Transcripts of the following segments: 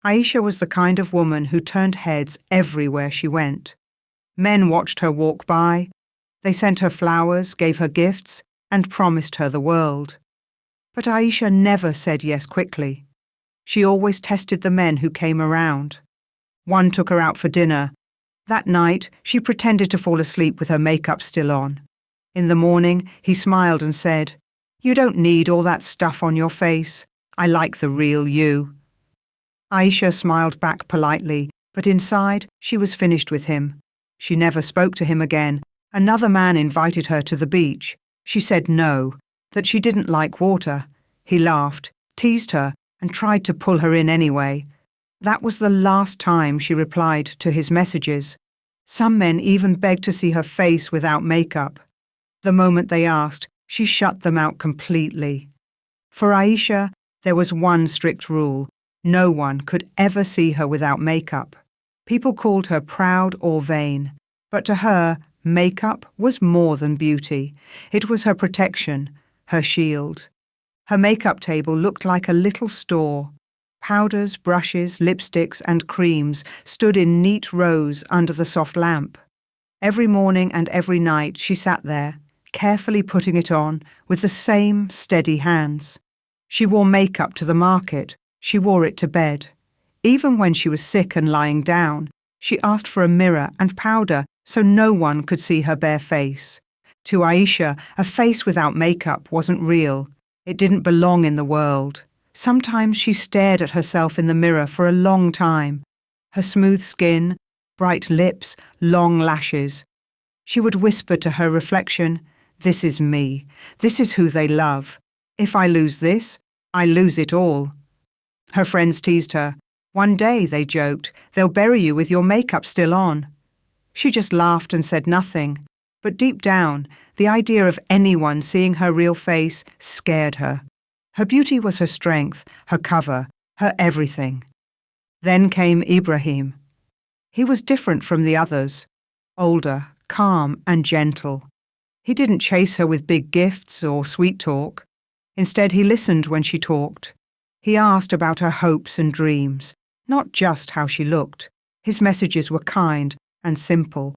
Aisha was the kind of woman who turned heads everywhere she went. Men watched her walk by. They sent her flowers, gave her gifts, and promised her the world. But Aisha never said yes quickly. She always tested the men who came around. One took her out for dinner. That night, she pretended to fall asleep with her makeup still on. In the morning, he smiled and said, "You don't need all that stuff on your face. I like the real you." Aisha smiled back politely, but inside, she was finished with him. She never spoke to him again. Another man invited her to the beach. She said no, that she didn't like water. He laughed, teased her, and tried to pull her in anyway. That was the last time she replied to his messages. Some men even begged to see her face without makeup. The moment they asked, she shut them out completely. For Aisha, there was one strict rule. No one could ever see her without makeup. People called her proud or vain, but to her, makeup was more than beauty. It was her protection, her shield. Her makeup table looked like a little store. Powders, brushes, lipsticks, and creams stood in neat rows under the soft lamp. Every morning and every night she sat there, carefully putting it on with the same steady hands. She wore makeup to the market. She wore it to bed. Even when she was sick and lying down, she asked for a mirror and powder so no one could see her bare face. To Aisha, a face without makeup wasn't real. It didn't belong in the world. Sometimes she stared at herself in the mirror for a long time. Her smooth skin, bright lips, long lashes. She would whisper to her reflection, "This is me. This is who they love. If I lose this, I lose it all." Her friends teased her. "One day," they joked, "they'll bury you with your makeup still on." She just laughed and said nothing. But deep down, the idea of anyone seeing her real face scared her. Her beauty was her strength, her cover, her everything. Then came Ibrahim. He was different from the others. Older, calm, and gentle. He didn't chase her with big gifts or sweet talk. Instead, he listened when she talked. He asked about her hopes and dreams, not just how she looked. His messages were kind and simple.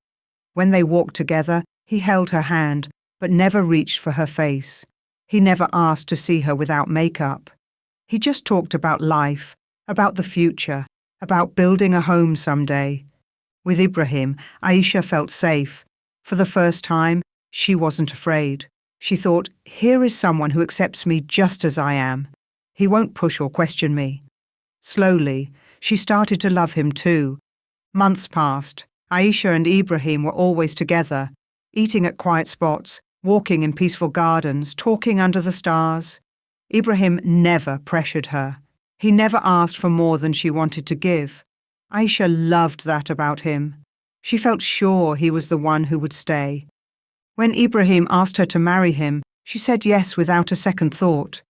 When they walked together, he held her hand, but never reached for her face. He never asked to see her without makeup. He just talked about life, about the future, about building a home someday. With Ibrahim, Aisha felt safe. For the first time, she wasn't afraid. She thought, here is someone who accepts me just as I am. He won't push or question me. Slowly, she started to love him too. Months passed. Aisha and Ibrahim were always together, eating at quiet spots, walking in peaceful gardens, talking under the stars. Ibrahim never pressured her. He never asked for more than she wanted to give. Aisha loved that about him. She felt sure he was the one who would stay. When Ibrahim asked her to marry him, she said yes without a second thought.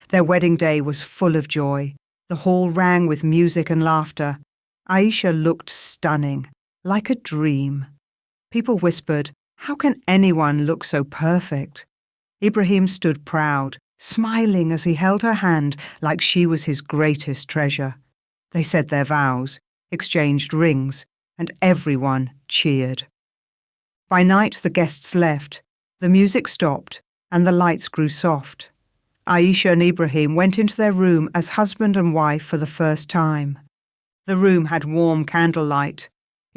Their wedding day was full of joy. The hall rang with music and laughter. Aisha looked stunning, like a dream. People whispered, "How can anyone look so perfect?" Ibrahim stood proud, smiling as he held her hand like she was his greatest treasure. They said their vows, exchanged rings, and everyone cheered. By night the guests left, the music stopped, and the lights grew soft. Aisha and Ibrahim went into their room as husband and wife for the first time. The room had warm candlelight.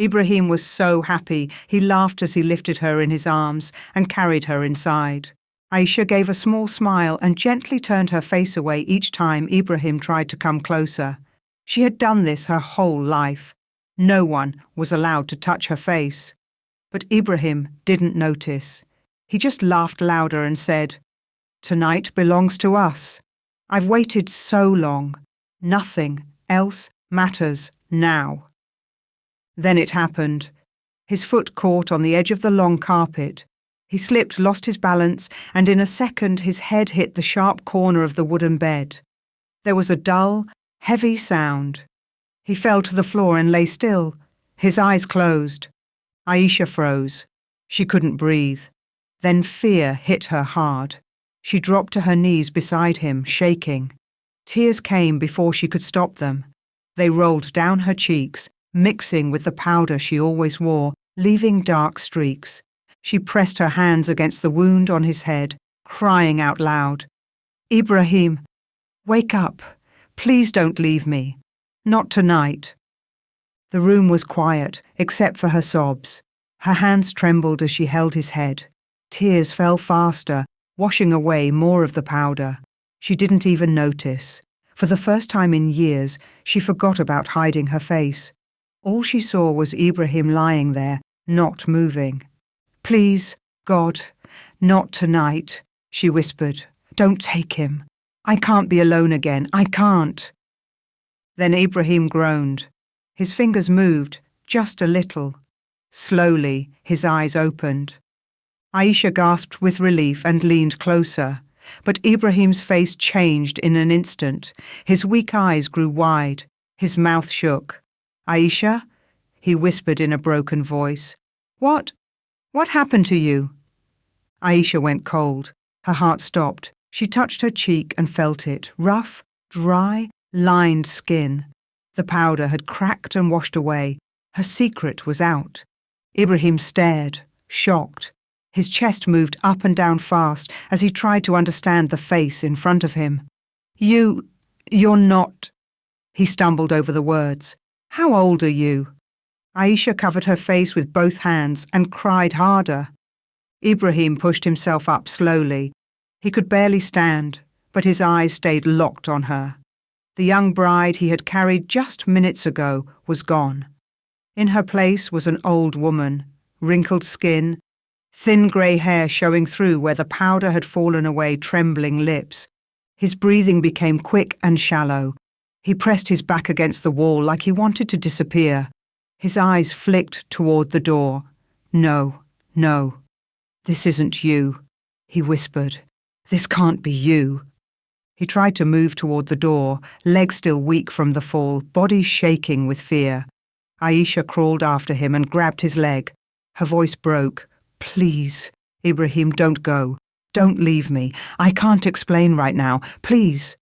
Ibrahim was so happy, he laughed as he lifted her in his arms and carried her inside. Aisha gave a small smile and gently turned her face away each time Ibrahim tried to come closer. She had done this her whole life. No one was allowed to touch her face. But Ibrahim didn't notice. He just laughed louder and said, "Tonight belongs to us. I've waited so long. Nothing else matters now." Then it happened. His foot caught on the edge of the long carpet. He slipped, lost his balance, and in a second his head hit the sharp corner of the wooden bed. There was a dull, heavy sound. He fell to the floor and lay still, his eyes closed. Aisha froze. She couldn't breathe. Then fear hit her hard. She dropped to her knees beside him, shaking. Tears came before she could stop them. They rolled down her cheeks, mixing with the powder she always wore, leaving dark streaks. She pressed her hands against the wound on his head, crying out loud, "Ibrahim, wake up. Please don't leave me. Not tonight." The room was quiet, except for her sobs. Her hands trembled as she held his head. Tears fell faster, washing away more of the powder. She didn't even notice. For the first time in years, she forgot about hiding her face. All she saw was Ibrahim lying there, not moving. "Please, God, not tonight," she whispered. "Don't take him. I can't be alone again. I can't." Then Ibrahim groaned. His fingers moved, just a little. Slowly, his eyes opened. Aisha gasped with relief and leaned closer. But Ibrahim's face changed in an instant. His weak eyes grew wide. His mouth shook. "Aisha?" he whispered in a broken voice. What happened to you?" Aisha went cold. Her heart stopped. She touched her cheek and felt it. Rough, dry, lined skin. The powder had cracked and washed away. Her secret was out. Ibrahim stared, shocked. His chest moved up and down fast as he tried to understand the face in front of him. You're not..." He stumbled over the words. "How old are you?" Aisha covered her face with both hands and cried harder. Ibrahim pushed himself up slowly. He could barely stand, but his eyes stayed locked on her. The young bride he had carried just minutes ago was gone. In her place was an old woman, wrinkled skin, thin grey hair showing through where the powder had fallen away, trembling lips. His breathing became quick and shallow. He pressed his back against the wall like he wanted to disappear. His eyes flicked toward the door. No, this isn't you," he whispered. "This can't be you." He tried to move toward the door, legs still weak from the fall, body shaking with fear. Aisha crawled after him and grabbed his leg. Her voice broke. "Please, Ibrahim, don't go. Don't leave me. I can't explain right now. Please."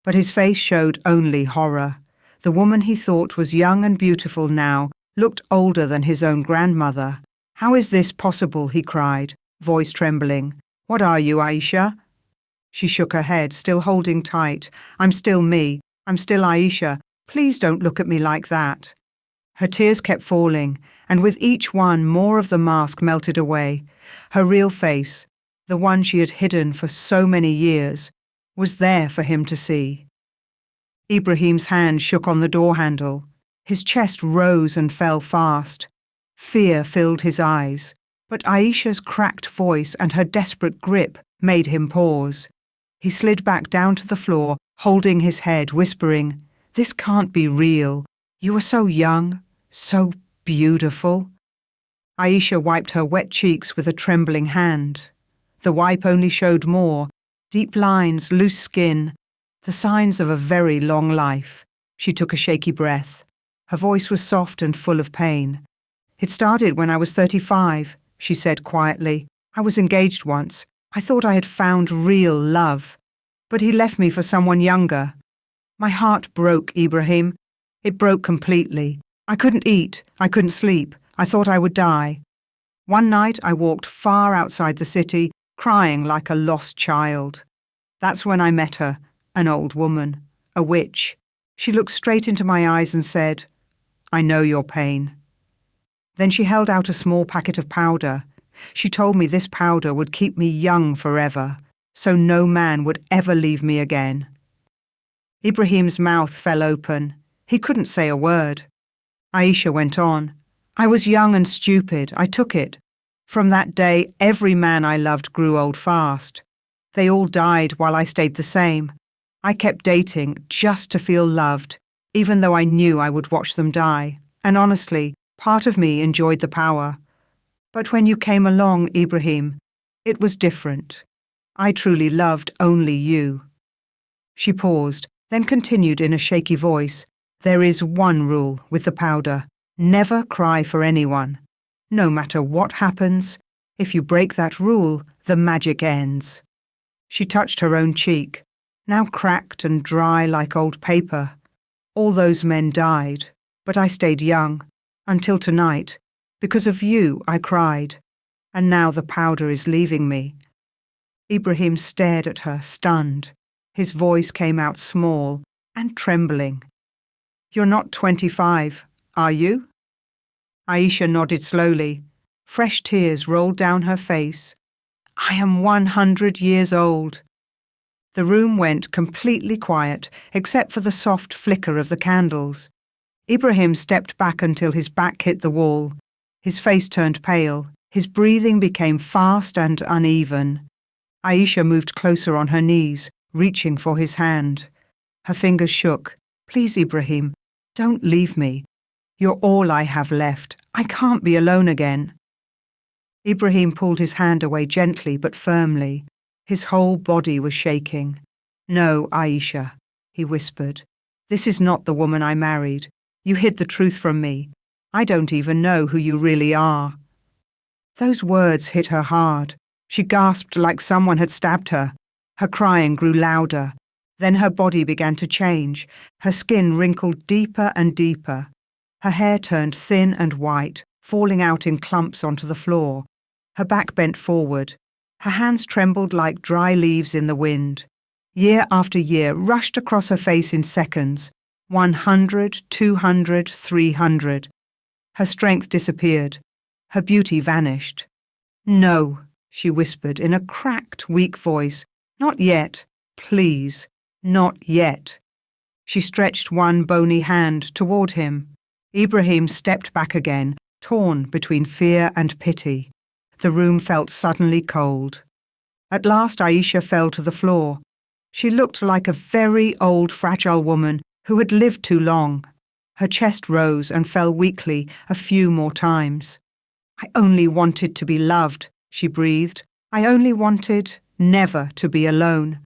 But his face showed only horror. The woman he thought was young and beautiful now looked older than his own grandmother. "How is this possible?" he cried, voice trembling. "What are you, Aisha?" She shook her head, still holding tight. "I'm still me. I'm still Aisha. Please don't look at me like that." Her tears kept falling, and with each one more of the mask melted away. Her real face, the one she had hidden for so many years, was there for him to see. Ibrahim's hand shook on the door handle. His chest rose and fell fast. Fear filled his eyes, but Aisha's cracked voice and her desperate grip made him pause. He slid back down to the floor, holding his head, whispering, "This can't be real. You were so young, so beautiful." Aisha wiped her wet cheeks with a trembling hand. The wipe only showed more, deep lines, loose skin, the signs of a very long life. She took a shaky breath. Her voice was soft and full of pain. "It started when I was 35, she said quietly. "I was engaged once. I thought I had found real love. But he left me for someone younger. My heart broke, Ibrahim. It broke completely. I couldn't eat. I couldn't sleep. I thought I would die. One night I walked far outside the city, crying like a lost child. That's when I met her, an old woman, a witch. She looked straight into my eyes and said, 'I know your pain.' Then she held out a small packet of powder. She told me this powder would keep me young forever, so no man would ever leave me again." Ibrahim's mouth fell open. He couldn't say a word. Aisha went on, "I was young and stupid. I took it. From that day, every man I loved grew old fast. They all died while I stayed the same. I kept dating just to feel loved, even though I knew I would watch them die. And honestly, part of me enjoyed the power. But when you came along, Ibrahim, it was different. I truly loved only you." She paused, then continued in a shaky voice, "There is one rule with the powder. Never cry for anyone. No matter what happens, if you break that rule, the magic ends." She touched her own cheek, now cracked and dry like old paper. All those men died, but I stayed young, until tonight. Because of you, I cried, and now the powder is leaving me." Ibrahim stared at her, stunned. His voice came out small and trembling. "You're not 25, are you?" Aisha nodded slowly. Fresh tears rolled down her face. "I am 100 years old." The room went completely quiet, except for the soft flicker of the candles. Ibrahim stepped back until his back hit the wall. His face turned pale. His breathing became fast and uneven. Aisha moved closer on her knees, reaching for his hand. Her fingers shook. "Please, Ibrahim, don't leave me. You're all I have left. I can't be alone again." Ibrahim pulled his hand away gently but firmly. His whole body was shaking. "No, Aisha," he whispered. "This is not the woman I married. You hid the truth from me. I don't even know who you really are." Those words hit her hard. She gasped like someone had stabbed her. Her crying grew louder. Then her body began to change. Her skin wrinkled deeper and deeper. Her hair turned thin and white, falling out in clumps onto the floor. Her back bent forward. Her hands trembled like dry leaves in the wind. Year after year rushed across her face in seconds. 100, 200, 300. Her strength disappeared. Her beauty vanished. "No," she whispered in a cracked, weak voice. "Not yet. Please, not yet." She stretched one bony hand toward him. Ibrahim stepped back again, torn between fear and pity. The room felt suddenly cold. At last Aisha fell to the floor. She looked like a very old, fragile woman who had lived too long. Her chest rose and fell weakly a few more times. "I only wanted to be loved," she breathed. "I only wanted never to be alone."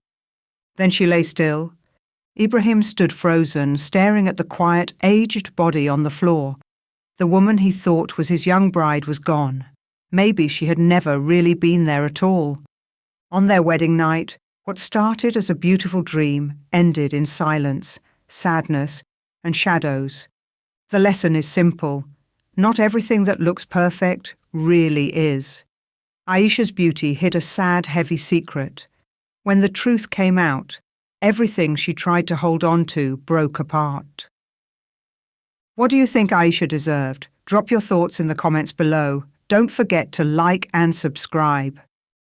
Then she lay still. Ibrahim stood frozen, staring at the quiet, aged body on the floor. The woman he thought was his young bride was gone. Maybe she had never really been there at all. On their wedding night, what started as a beautiful dream ended in silence, sadness, and shadows. The lesson is simple. Not everything that looks perfect really is. Aisha's beauty hid a sad, heavy secret. When the truth came out, everything she tried to hold on to broke apart. What do you think Aisha deserved? Drop your thoughts in the comments below. Don't forget to like and subscribe.